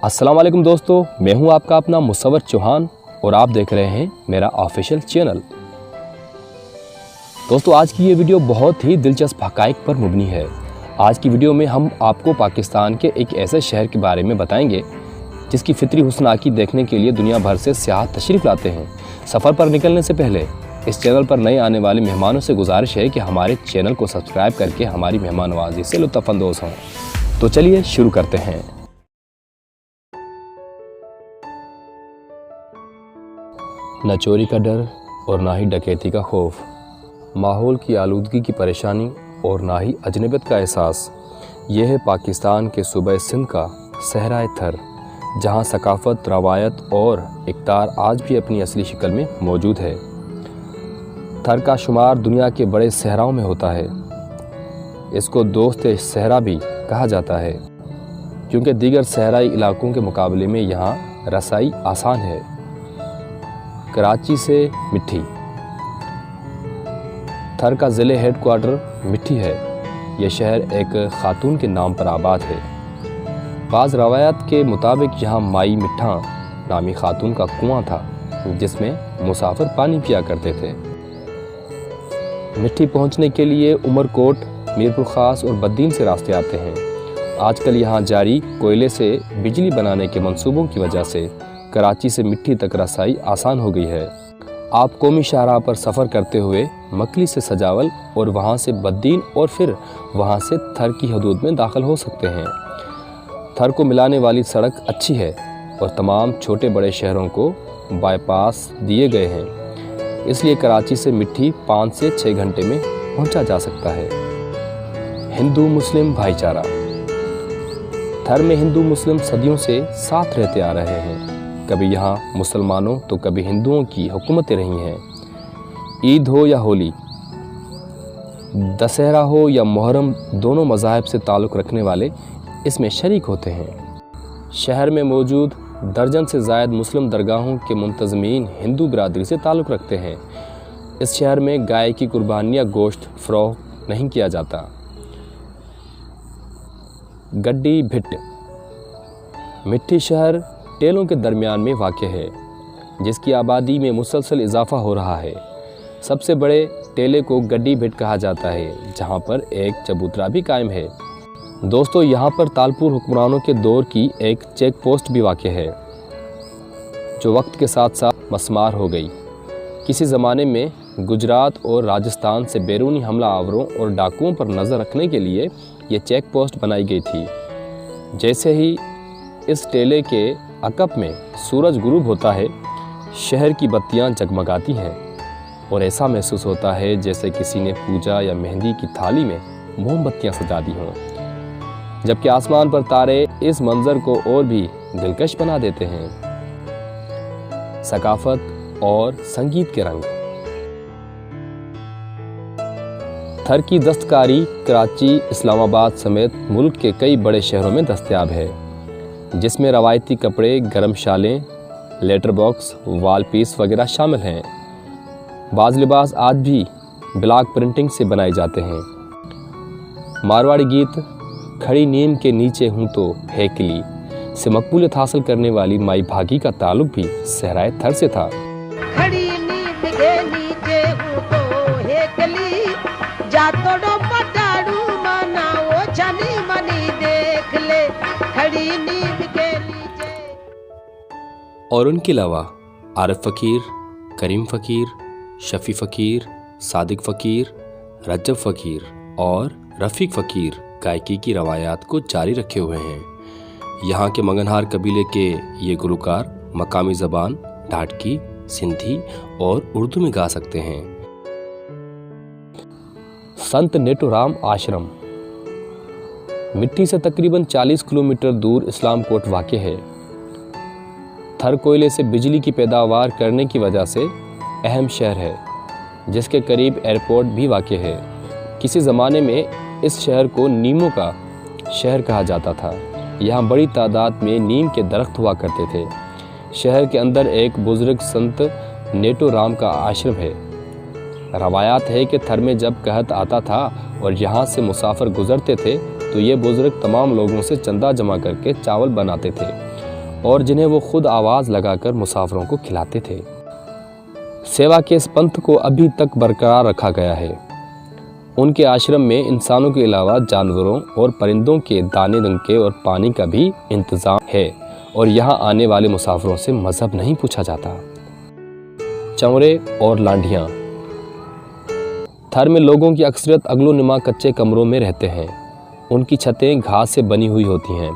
अस्सलाम वालेकुम दोस्तों, मैं हूं आपका अपना मुसव्वर चौहान और आप देख रहे हैं मेरा ऑफिशियल चैनल। दोस्तों, आज की ये वीडियो बहुत ही दिलचस्प हक़ाइक़ पर मुबनी है। आज की वीडियो में हम आपको पाकिस्तान के एक ऐसे शहर के बारे में बताएंगे जिसकी फितरी हुस्न देखने के लिए दुनिया भर से सियाह तशरीफ़ लाते हैं। सफ़र पर निकलने से पहले इस चैनल पर नए आने वाले मेहमानों से गुजारिश है कि हमारे चैनल को सब्सक्राइब करके हमारी मेहमान नवाजी से लुत्फ़अंदोज़ हों। तो चलिए शुरू करते हैं। न चोरी का डर और ना ही डकैती का खौफ, माहौल की आलूदगी की परेशानी और ना ही अजनबियत का एहसास। यह है पाकिस्तान के सूबे सिंध का सहराए थर, जहां सकाफ़त, रवायत और इक़्तिदार आज भी अपनी असली शक्ल में मौजूद है। थर का शुमार दुनिया के बड़े सहराओं में होता है। इसको दोस्त सहरा भी कहा जाता है क्योंकि दीगर सहराई इलाकों के मुकाबले में यहाँ रसाई आसान है। कराची से मिट्टी। थर का ज़िले हेड क्वार्टर मिट्टी है। यह शहर एक खातून के नाम पर आबाद है। बाज़ रवायात के मुताबिक यहाँ माई मिठा नामी खातून का कुआं था जिसमें मुसाफिर पानी पिया करते थे। मिट्टी पहुँचने के लिए उमरकोट, मीरपुर ख़ास और बद्दीन से रास्ते आते हैं। आजकल यहाँ जारी कोयले से बिजली बनाने के मंसूबों की वजह से कराची से मिट्टी तक रसाई आसान हो गई है। आप कौमी शाहराह पर सफ़र करते हुए मकली से सजावल और वहाँ से बद्दीन और फिर वहाँ से थर की हदूद में दाखिल हो सकते हैं। थर को मिलाने वाली सड़क अच्छी है और तमाम छोटे बड़े शहरों को बाईपास दिए गए हैं, इसलिए कराची से मिट्टी 5 से 6 घंटे में पहुँचा जा सकता है। हिंदू मुस्लिम भाईचारा। थर में हिंदू मुस्लिम सदियों से साथ रहते आ रहे हैं। कभी यहाँ मुसलमानों तो कभी हिंदुओं की हुकूमतें रही हैं। ईद हो या होली, दशहरा हो या मुहर्रम, दोनों मज़ाहिब से ताल्लुक़ रखने वाले इसमें शरीक होते हैं। शहर में मौजूद दर्जन से ज़ायद मुस्लिम दरगाहों के मुंतज़मीन हिंदू बिरादरी से ताल्लुक़ रखते हैं। इस शहर में गाय की कुर्बानी या गोश्त फ़रोख्त नहीं किया जाता। गड्डी भिट। मिट्टी शहर टेलों के दरमियान में वाक़ है जिसकी आबादी में मुसलसल इजाफ़ा हो रहा है। सबसे बड़े टेले को गड्डी भिट कहा जाता है, जहां पर एक चबूतरा भी कायम है। दोस्तों, यहां पर तालपुर हुक्मरानों के दौर की एक चेक पोस्ट भी वाक़ है जो वक्त के साथ साथ मस्मार हो गई। किसी ज़माने में गुजरात और राजस्थान से बैरूनी हमला आवरों और डाकुओं पर नज़र रखने के लिए ये चेक पोस्ट बनाई गई थी। जैसे ही इस टेले के अकब में सूरज गुरूब होता है, शहर की बत्तियां जगमगाती हैं और ऐसा महसूस होता है जैसे किसी ने पूजा या मेहंदी की थाली में मोमबत्तियां सजा दी हों। जबकि आसमान पर तारे इस मंजर को और भी दिलकश बना देते हैं। सकाफत और संगीत के रंग। थर की दस्तकारी कराची, इस्लामाबाद समेत मुल्क के कई बड़े शहरों में दस्तयाब है, जिसमें रवायती कपड़े, गरम शालें, लेटर बॉक्स, वॉल पीस वगैरह शामिल हैं। बाज़ लिबास आज भी ब्लॉक प्रिंटिंग से बनाए जाते हैं। मारवाड़ी गीत खड़ी नीम के नीचे हूँ तो हैकली से मकबूलियत हासिल करने वाली माई भागी का ताल्लुक भी सहराए थर से था। खड़ी नीम के नीचे हूँ तो हैकली, जा तोड़ो पटाड़ू मना वो जानी मनी देख ले, खड़ी नीम के नीचे। और उनके अलावा आरिफ फ़कीर, करीम फ़कीर, शफ़ी फ़कीर, सादिक फ़कीर, रजब फ़कीर और रफ़ीक फ़कीर गायकी की रवायात को जारी रखे हुए हैं। यहाँ के मंगनहार कबीले के ये गुलकार मकामी ज़बान ढाटकी, सिंधी और उर्दू में गा सकते हैं। संत नेटोराम आश्रम। मिट्टी से तकरीबन 40 किलोमीटर दूर इस्लामकोट वाक़ है। थर कोयले से बिजली की पैदावार करने की वजह से अहम शहर है, जिसके करीब एयरपोर्ट भी वाक़ है। किसी ज़माने में इस शहर को नीमों का शहर कहा जाता था। यहाँ बड़ी तादाद में नीम के दरख्त हुआ करते थे। शहर के अंदर एक बुजुर्ग संत नेटोराम का आश्रम है। रवायात है कि थर में जब कहत आता था और यहाँ से मुसाफिर गुजरते थे तो ये बुजुर्ग तमाम लोगों से चंदा जमा करके चावल बनाते थे और जिन्हें वो खुद आवाज़ लगाकर मुसाफिरों को खिलाते थे। सेवा के इस पंथ को अभी तक बरकरार रखा गया है। उनके आश्रम में इंसानों के अलावा जानवरों और परिंदों के दाने दंके और पानी का भी इंतज़ाम है और यहाँ आने वाले मुसाफिरों से मज़हब नहीं पूछा जाता। चंवरे और लांढियाँ। थर में लोगों की अक्सरियत अगलो नुमा कच्चे कमरों में रहते हैं। उनकी छतें घास से बनी हुई होती हैं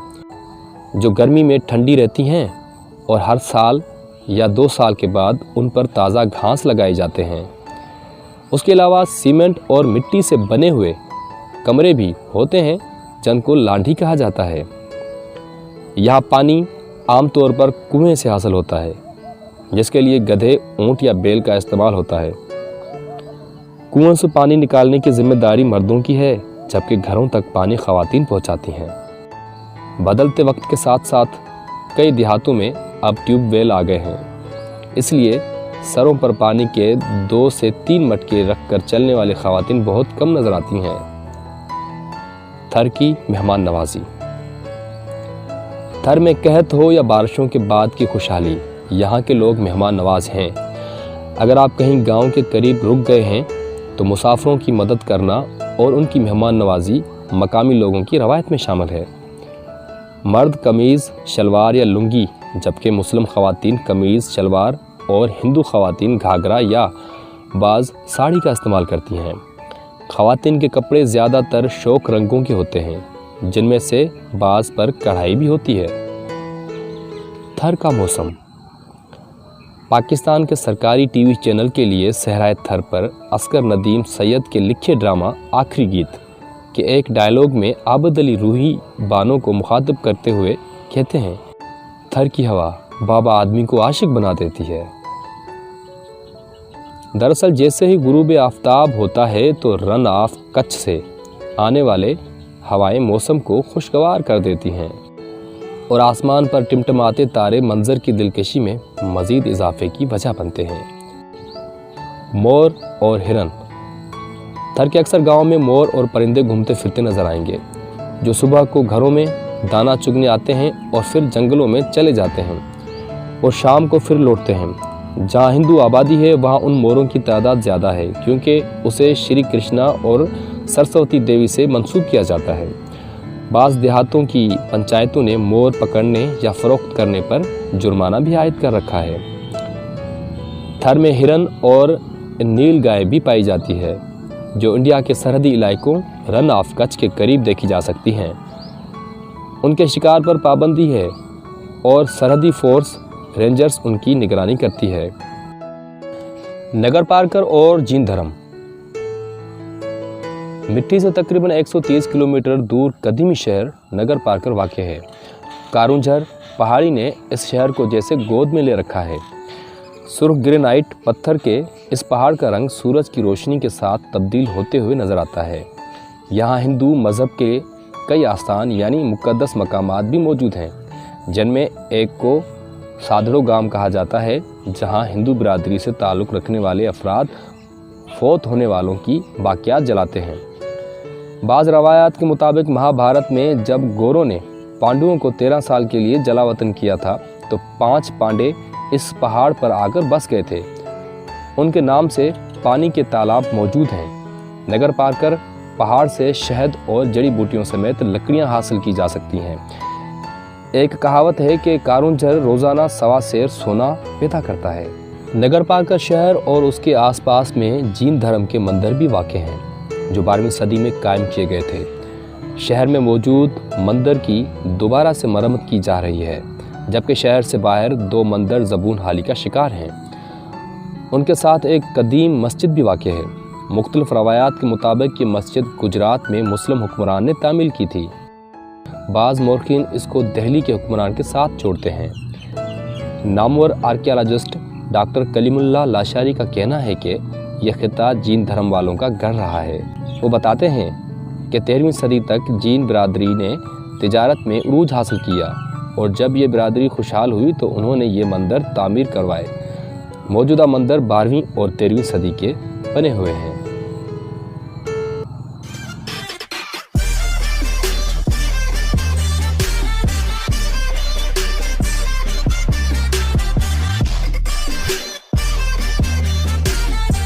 जो गर्मी में ठंडी रहती हैं और हर साल या 2 साल के बाद उन पर ताज़ा घास लगाए जाते हैं। उसके अलावा सीमेंट और मिट्टी से बने हुए कमरे भी होते हैं जिनको लांढी कहा जाता है। यहाँ पानी आमतौर पर कुएं से हासिल होता है जिसके लिए गधे, ऊंट या बैल का इस्तेमाल होता है। कुएं से पानी निकालने की जिम्मेदारी मर्दों की है जबकि घरों तक पानी खवातीन पहुंचाती हैं। बदलते वक्त के साथ साथ कई देहातों में अब ट्यूबवेल आ गए हैं, इसलिए सरों पर पानी के 2 से 3 मटके रखकर चलने वाली खवातीन बहुत कम नजर आती हैं। थर की मेहमान नवाजी। थर में कहत हो या बारिशों के बाद की खुशहाली, यहाँ के लोग मेहमान नवाज हैं। अगर आप कहीं गांव के करीब रुक गए हैं तो मुसाफिरों की मदद करना और उनकी मेहमान नवाजी मकामी लोगों की रवायत में शामिल है। मर्द कमीज़, शलवार या लुंगी, जबकि मुस्लिम ख़वातीन कमीज़, शलवार और हिंदू ख़वातीन घाघरा या बाज़ साड़ी का इस्तेमाल करती हैं। ख़वातीन के कपड़े ज़्यादातर शौक रंगों के होते हैं जिनमें से बाज़ पर कढ़ाई भी होती है। थर का मौसम। पाकिस्तान के सरकारी टीवी चैनल के लिए सहराए थर पर असगर नदीम सैयद के लिखे ड्रामा आखिरी गीत के एक डायलॉग में आबद अली रूही बानो को मुखातिब करते हुए कहते हैं, थर की हवा बाबा आदमी को आशिक बना देती है। दरअसल जैसे ही गुरूब आफ्ताब होता है तो रन ऑफ कच्छ से आने वाले हवाएं मौसम को खुशगवार कर देती हैं और आसमान पर टिमटिमाते तारे मंजर की दिलकशी में मज़ीद इजाफे की वजह बनते हैं। मोर और हिरन। थर के अक्सर गांव में मोर और परिंदे घूमते फिरते नजर आएंगे जो सुबह को घरों में दाना चुगने आते हैं और फिर जंगलों में चले जाते हैं और शाम को फिर लौटते हैं। जहां हिंदू आबादी है वहां उन मोरों की तादाद ज़्यादा है क्योंकि उसे श्री कृष्णा और सरस्वती देवी से मंसूब किया जाता है। बाज़ देहातों की पंचायतों ने मोर पकड़ने या फ़रोख्त करने पर जुर्माना भी आयद कर रखा है। थर में हिरन और नील गाय भी पाई जाती है जो इंडिया के सरहदी इलाकों रन ऑफ कच्छ के करीब देखी जा सकती हैं। उनके शिकार पर पाबंदी है और सरहदी फोर्स रेंजर्स उनकी निगरानी करती है। नगर पार्कर और जींद धर्म। मिट्टी से तकरीबन 130 किलोमीटर दूर कदीमी शहर नगर पार्कर वाक़ है। कारूंझर पहाड़ी ने इस शहर को जैसे गोद में ले रखा है। सुर्ख ग्रेनाइट पत्थर के इस पहाड़ का रंग सूरज की रोशनी के साथ तब्दील होते हुए नज़र आता है। यहाँ हिंदू मज़हब के कई आस्थान यानी मुक़द्दस मकामात भी मौजूद हैं जिनमें एक को साधड़ो गाम कहा जाता है जहाँ हिंदू बिरादरी से ताल्लुक़ रखने वाले अफराद फौत होने वालों की बाक़ियात जलाते हैं। बाज़ रवायात के मुताबिक महाभारत में जब गौरों ने पांडवों को 13 साल के लिए जलावतन किया था तो 5 पांडे इस पहाड़ पर आकर बस गए थे। उनके नाम से पानी के तालाब मौजूद हैं। नगर पार्कर पहाड़ से शहद और जड़ी बूटियों समेत लकड़ियां हासिल की जा सकती हैं। एक कहावत है कि कारूंझर रोज़ाना 1.25 सेर सोना पैदा करता है। नगर पार्कर शहर और उसके आसपास में जीन धर्म के मंदिर भी वाक़ हैं जो 12वीं सदी में कायम किए गए थे। शहर में मौजूद मंदिर की दोबारा से मरम्मत की जा रही है जबकि शहर से बाहर 2 मंदिर ज़बून हाली का शिकार हैं। उनके साथ एक कदीम मस्जिद भी वाक़ है। मुख्तलिफ रवायात के मुताबिक ये मस्जिद गुजरात में मुस्लिम हुक्मरान ने तामील की थी। बाज़ मौरखीन इसको दिल्ली के हुक्मरान के साथ जोड़ते हैं। नामवर आर्कियोलॉजिस्ट डॉक्टर कलीमुल्लाह लाशारी का कहना है कि यह खित्ता जीन धर्म वालों का गढ़ रहा है। वो बताते हैं कि 13वीं सदी तक जीन बिरादरी ने तिजारत में उरूज हासिल किया और जब ये बिरादरी खुशहाल हुई तो उन्होंने ये मंदिर तामीर करवाए। मौजूदा मंदिर 12वीं और 13वीं सदी के बने हुए हैं।